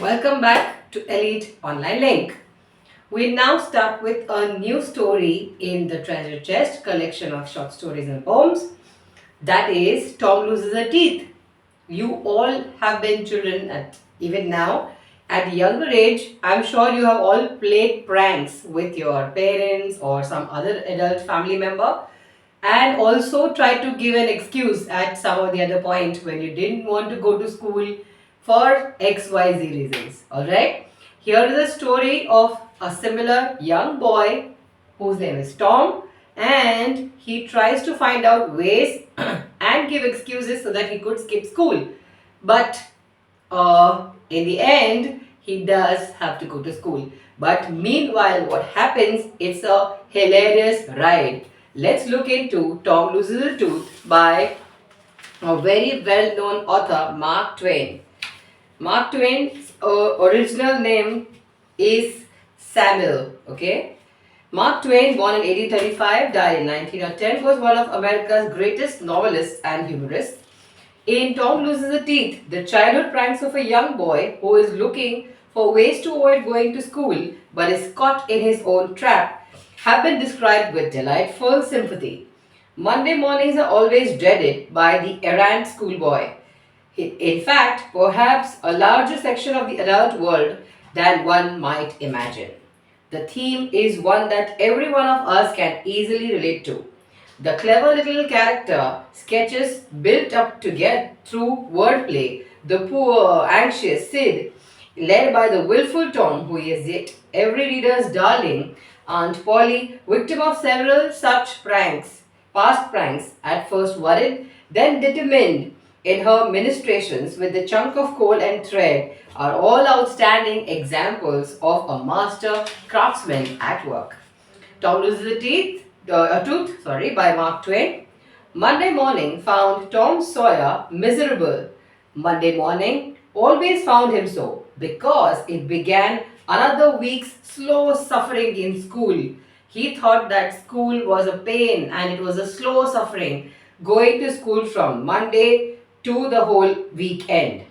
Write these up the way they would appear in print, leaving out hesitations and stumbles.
Welcome back to Elite Online Link. We now start with a new story in the Treasure Chest collection of short stories and poems. That is Tom Loses a Teeth. You all have been children at even now. At younger age, I'm sure you have all played pranks with your parents or some other adult family member and also try to give an excuse at some of the other point when you didn't want to go to school for XYZ reasons. Alright? Here is a story of a similar young boy whose name is Tom, and he tries to find out ways and give excuses so that he could skip school. But in the end, he does have to go to school. But meanwhile, what happens? It's a hilarious ride. Let's look into Tom Loses a Tooth by a very well known author, Mark Twain. Mark Twain's original name is Samuel. Okay. Mark Twain, born in 1835, died in 1910, was one of America's greatest novelists and humorists. In Tom Loses a Teeth, the childhood pranks of a young boy who is looking for ways to avoid going to school but is caught in his own trap have been described with delightful sympathy. Monday mornings are always dreaded by the errant schoolboy. In fact, perhaps a larger section of the adult world than one might imagine. The theme is one that every one of us can easily relate to. The clever little character sketches built up to get through wordplay, the poor, anxious Sid, led by the willful Tom, who is yet every reader's darling, Aunt Polly, victim of several such pranks, past pranks, at first worried, then determined in her ministrations with the chunk of coal and thread, are all outstanding examples of a master craftsman at work. Tom Loses a Tooth, by Mark Twain. Monday morning found Tom Sawyer miserable. Monday morning always found him so because it began another week's slow suffering in school. He thought that school was a pain and it was a slow suffering going to school from Monday to the whole weekend.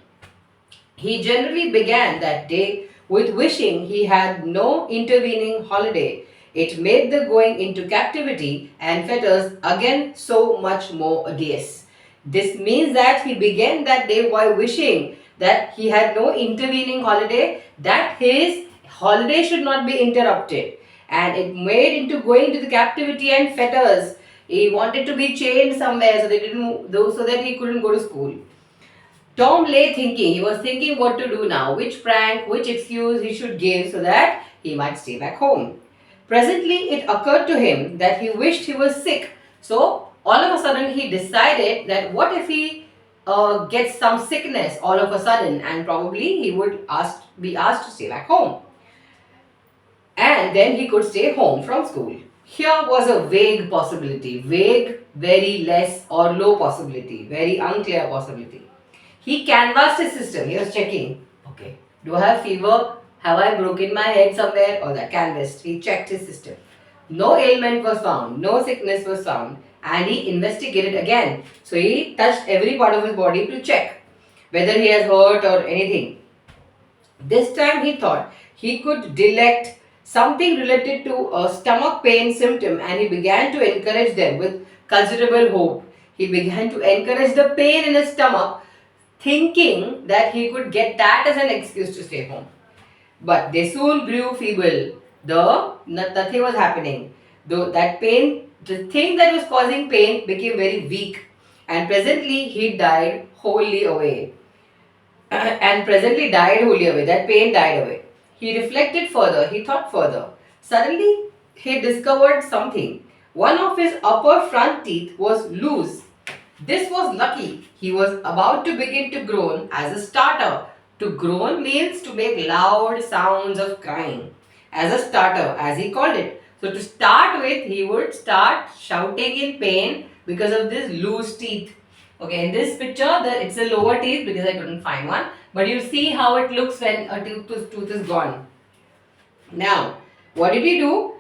He generally began that day with wishing he had no intervening holiday. It made the going into captivity and fetters again so much more odious. This means that he began that day by wishing that he had no intervening holiday, that his holiday should not be interrupted. And it made into going to the captivity and fetters. He wanted to be chained somewhere so they didn't so that he couldn't go to school. Tom lay thinking. He was thinking what to do now, which prank, which excuse he should give so that he might stay back home. Presently, it occurred to him that he wished he was sick. So, all of a sudden, he decided that what if he gets some sickness all of a sudden, and probably he would be asked to stay back home. And then he could stay home from school. Here was a vague possibility, vague, very less or low possibility, very unclear possibility. He canvassed his system. He was checking. Okay. Do I have fever? Have I broken my head somewhere? Or that canvassed. He checked his system. No ailment was found. No sickness was found. And he investigated again. So he touched every part of his body to check whether he has hurt or anything. This time he thought he could delect something related to a stomach pain symptom, and he began to encourage them with considerable hope. He began to encourage the pain in his stomach, thinking that he could get that as an excuse to stay home. But they soon grew feeble. Nothing was happening. Though that pain, the thing that was causing pain became very weak, and presently he died wholly away. And presently died wholly away. That pain died away. He reflected further, he thought further. Suddenly, he discovered something. One of his upper front teeth was loose. This was lucky. He was about to begin to groan as a starter. To groan means to make loud sounds of crying. As a starter, as he called it. So, to start with, he would start shouting in pain because of this loose teeth. Okay, in this picture, it's a lower teeth because I couldn't find one. But you see how it looks when a tooth is gone. Now, what did he do?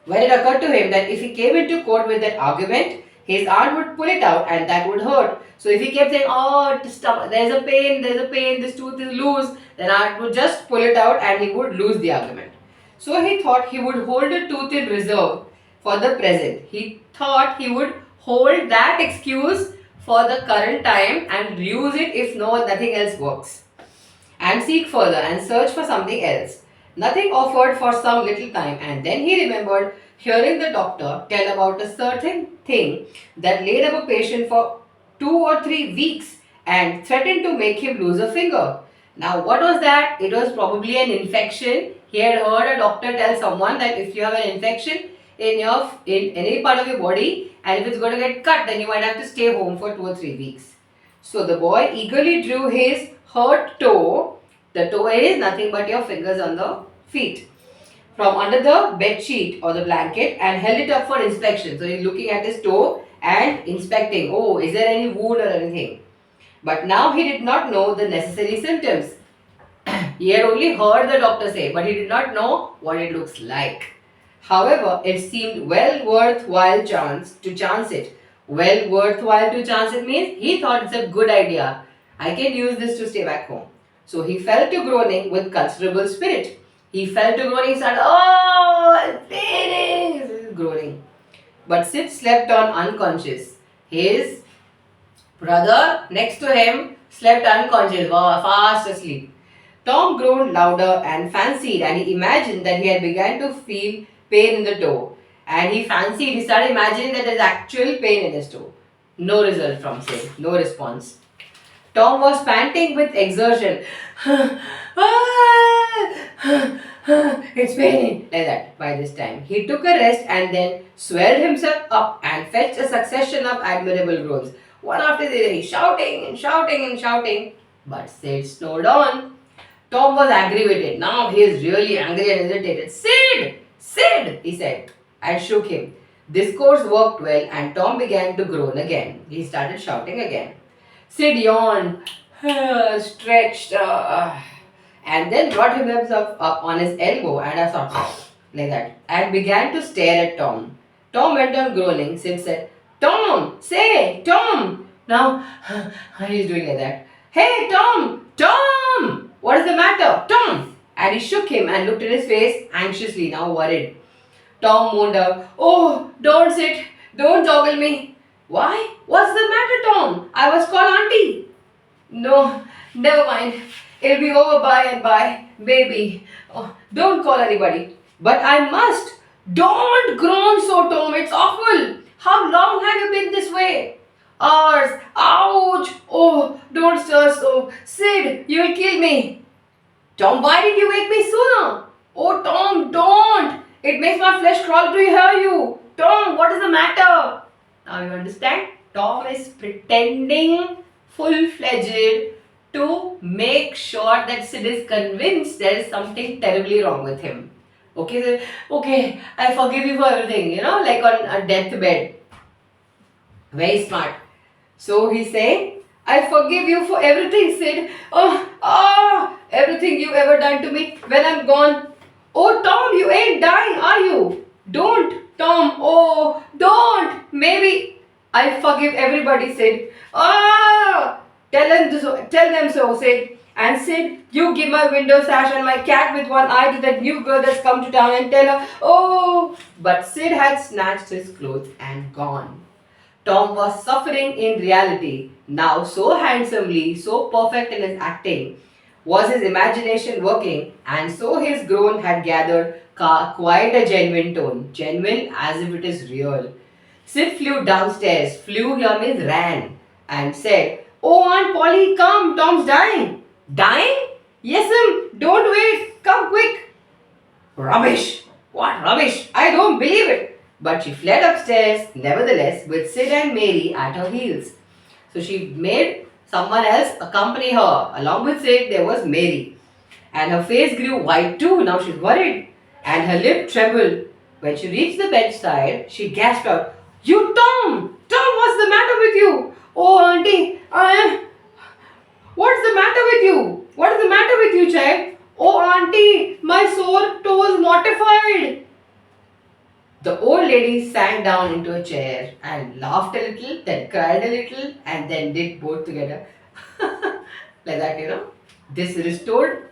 When it occurred to him that if he came into court with that argument, his aunt would pull it out and that would hurt. So if he kept saying, oh, there's a pain, this tooth is loose, then aunt would just pull it out and he would lose the argument. So he thought he would hold a tooth in reserve for the present. He thought he would hold that excuse for the current time and use it if nothing else works, and seek further and search for something else. Nothing offered for some little time, and then he remembered hearing the doctor tell about a certain thing that laid up a patient for 2 or 3 weeks and threatened to make him lose a finger. Now, what was that? It was probably an infection. He had heard a doctor tell someone that if you have an infection in any part of your body and if it's going to get cut, then you might have to stay home for 2 or 3 weeks. So the boy eagerly drew his hurt toe. The toe is nothing but your fingers on the feet, from under the bed sheet or the blanket and held it up for inspection. So he's looking at his toe and inspecting. Oh, is there any wound or anything? But now he did not know the necessary symptoms. He had only heard the doctor say, but he did not know what it looks like. However, it seemed well worthwhile to chance it. Well worthwhile to chance it means he thought it's a good idea. I can use this to stay back home. So he fell to groaning with considerable spirit. He fell to groaning, started, oh, it's paining, groaning. But Sid slept on unconscious. His brother next to him slept unconscious, fast asleep. Tom groaned louder and fancied, and he imagined that he had begun to feel pain in the toe. And he started imagining that there's actual pain in his toe. No result from Sid, no response. Tom was panting with exertion. It's paining, like that by this time. He took a rest and then swelled himself up and fetched a succession of admirable groans. One after the other, shouting and shouting and shouting. But Sid snored on. Tom was aggravated. Now he is really angry and irritated. Sid! Sid! He said and shook him. This course worked well and Tom began to groan again. He started shouting again. Sid yawned, stretched, and then brought himself up on his elbow and I thought, like that, and began to stare at Tom. Tom went on groaning. Sid said, Tom, say, Tom. Now, he's doing like that. Hey, Tom, Tom, what is the matter, Tom? And he shook him and looked at his face anxiously, now worried. Tom moaned out, oh, don't sit, don't joggle me. Why? What's the matter, Tom? I was called auntie. No, never mind. It'll be over by and by, baby. Oh, don't call anybody. But I must. Don't groan so, Tom. It's awful. How long have you been this way? Hours. Ouch. Oh, don't stir so. Sid, you'll kill me. Tom, why did you wake me sooner? Oh, Tom, don't. It makes my flesh crawl to hear you. Tom, what is the matter? Now you understand? Tom is pretending full-fledged to make sure that Sid is convinced there is something terribly wrong with him. Okay, so, okay, I forgive you for everything, like on a deathbed. Very smart. So he's saying, I forgive you for everything, Sid. Everything you ever done to me when I'm gone. Oh, Tom, you ain't dying, are you? Don't, Tom. Oh, don't. Maybe I forgive everybody, Sid. Tell them so, Sid. And Sid, you give my window sash and my cat with one eye to that new girl that's come to town and tell her, oh. But Sid had snatched his clothes and gone. Tom was suffering in reality. Now so handsomely, so perfect in his acting, was his imagination working, and so his groan had gathered quite a genuine tone. Genuine as if it is real. Sid flew downstairs. Flew here means ran. And said, oh, Aunt Polly, come, Tom's dying. Dying? Yes'm, don't wait, come quick. Rubbish. What rubbish? I don't believe it. But she fled upstairs, nevertheless, with Sid and Mary at her heels. So she made someone else accompany her. Along with Sid, there was Mary. And her face grew white too. Now she's worried. And her lip trembled. When she reached the bedside, she gasped out, you, Tom! Tom, what's the matter with you? Oh, auntie, what's the matter with you? What is the matter with you, child? Oh, auntie, my sore toe is mortified. The old lady sank down into a chair and laughed a little, then cried a little, and then did both together. Like that, This restored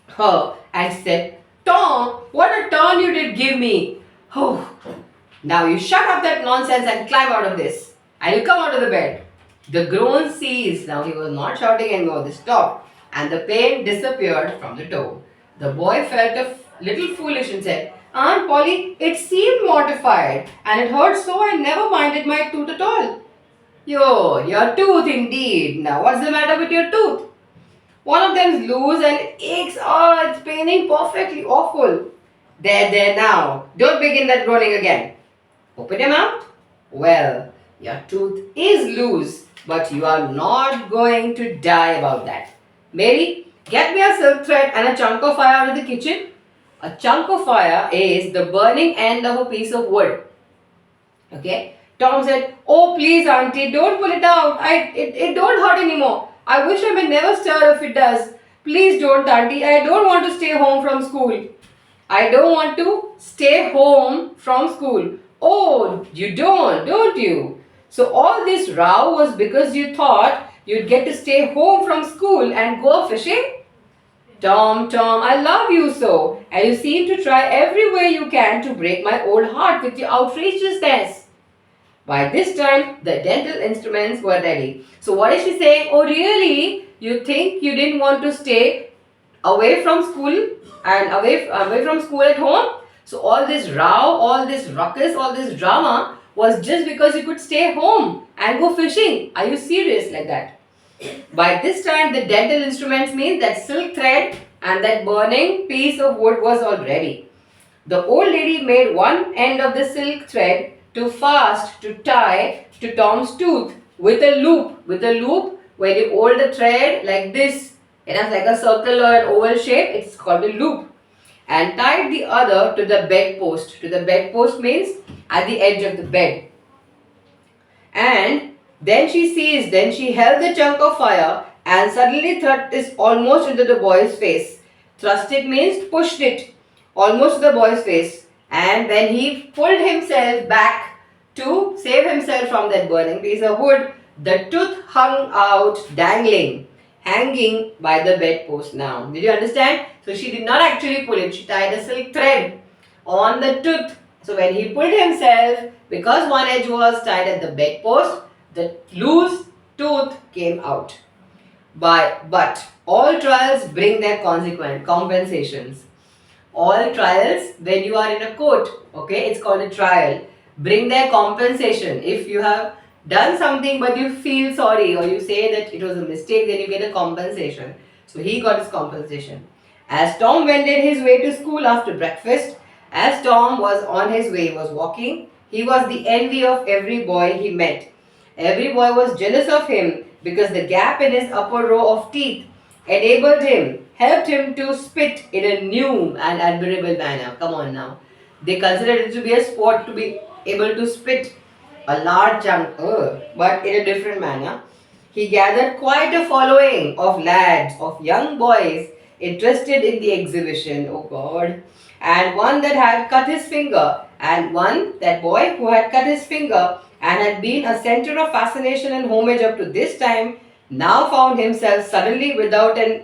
her and said, Tom, what a turn you did give me. Oh, now you shut up that nonsense and climb out of this. And you come out of the bed. The groan ceased. Now he was not shouting anymore. They stopped. And the pain disappeared from the toe. The boy felt little foolish and said, Aunt Polly, it seemed mortified and it hurt so I never minded my tooth at all. Yo, your tooth indeed. Now what's the matter with your tooth? One of them's loose and it aches. Oh, it's paining perfectly awful. There now. Don't begin that groaning again. Open your mouth. Well, your tooth is loose, but you are not going to die about that. Mary, get me a silk thread and a chunk of fire out of the kitchen. A chunk of fire is the burning end of a piece of wood. Okay? Tom said, Oh, please, auntie, don't pull it out. It don't hurt anymore. I wish I may never stir if it does. Please don't, auntie. I don't want to stay home from school. I don't want to stay home from school. Oh, you don't you? So all this row was because you thought you'd get to stay home from school and go fishing? Tom, I love you so, and you seem to try every way you can to break my old heart with your outrageousness. By this time, the dental instruments were ready. So what is she saying? Oh, really? You think you didn't want to stay away from school and away from school at home? So all this row, all this ruckus, all this drama was just because you could stay home and go fishing. Are you serious like that? By this time, the dental instruments mean that silk thread and that burning piece of wood was all ready. The old lady made one end of the silk thread too fast to tie to Tom's tooth with a loop. With a loop, when you hold the thread like this, it has like a circle or an oval shape, it's called a loop. And tied the other to the bedpost. To the bedpost means at the edge of the bed. And then she held the chunk of fire and suddenly thrust it almost into the boy's face. Thrust it means pushed it almost to the boy's face. And when he pulled himself back to save himself from that burning piece of wood, the tooth hung out dangling, hanging by the bedpost now. Did you understand? So she did not actually pull it. She tied a silk thread on the tooth. So when he pulled himself, because one edge was tied at the bedpost, the loose tooth came out. But all trials bring their compensations. All trials, when you are in a court, okay, it's called a trial, bring their compensation. If you have done something but you feel sorry or you say that it was a mistake, then you get a compensation. So he got his compensation. As Tom wended his way to school after breakfast, as Tom was on his way, was walking, he was the envy of every boy he met. Every boy was jealous of him because the gap in his upper row of teeth helped him to spit in a new and admirable manner. Come on now. They considered it to be a sport to be able to spit a large chunk, but in a different manner. He gathered quite a following of lads, of young boys interested in the exhibition, oh God, and one that had cut his finger, and that boy who had cut his finger and had been a center of fascination and homage up to this time, now found himself suddenly without an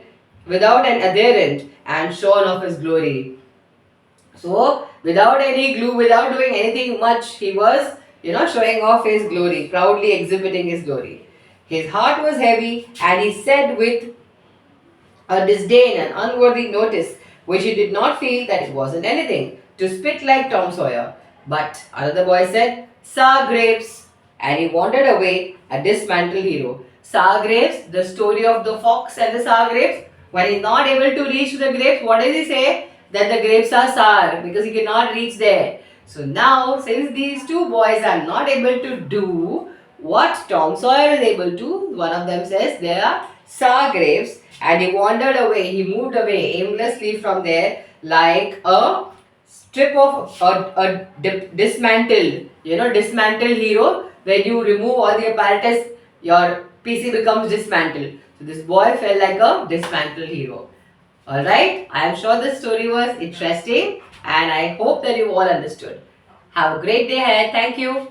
adherent and shorn of his glory. So, without any glue, without doing anything much, he was, showing off his glory, proudly exhibiting his glory. His heart was heavy, and he said with a disdain and unworthy notice, which he did not feel that it wasn't anything, to spit like Tom Sawyer. But another boy said, Sour grapes, and he wandered away, a dismantled hero. Sour grapes, the story of the fox and the sour grapes. When he's not able to reach the grapes, what does he say? That the grapes are sour because he cannot reach there. So now, since these two boys are not able to do what Tom Sawyer is able to, one of them says they are sour grapes, and he wandered away, he moved away aimlessly from there like a strip of dismantled hero. When you remove all the apparatus, your PC becomes dismantled. So this boy felt like a dismantled hero. Alright, I am sure this story was interesting and I hope that you all understood. Have a great day ahead. Thank you.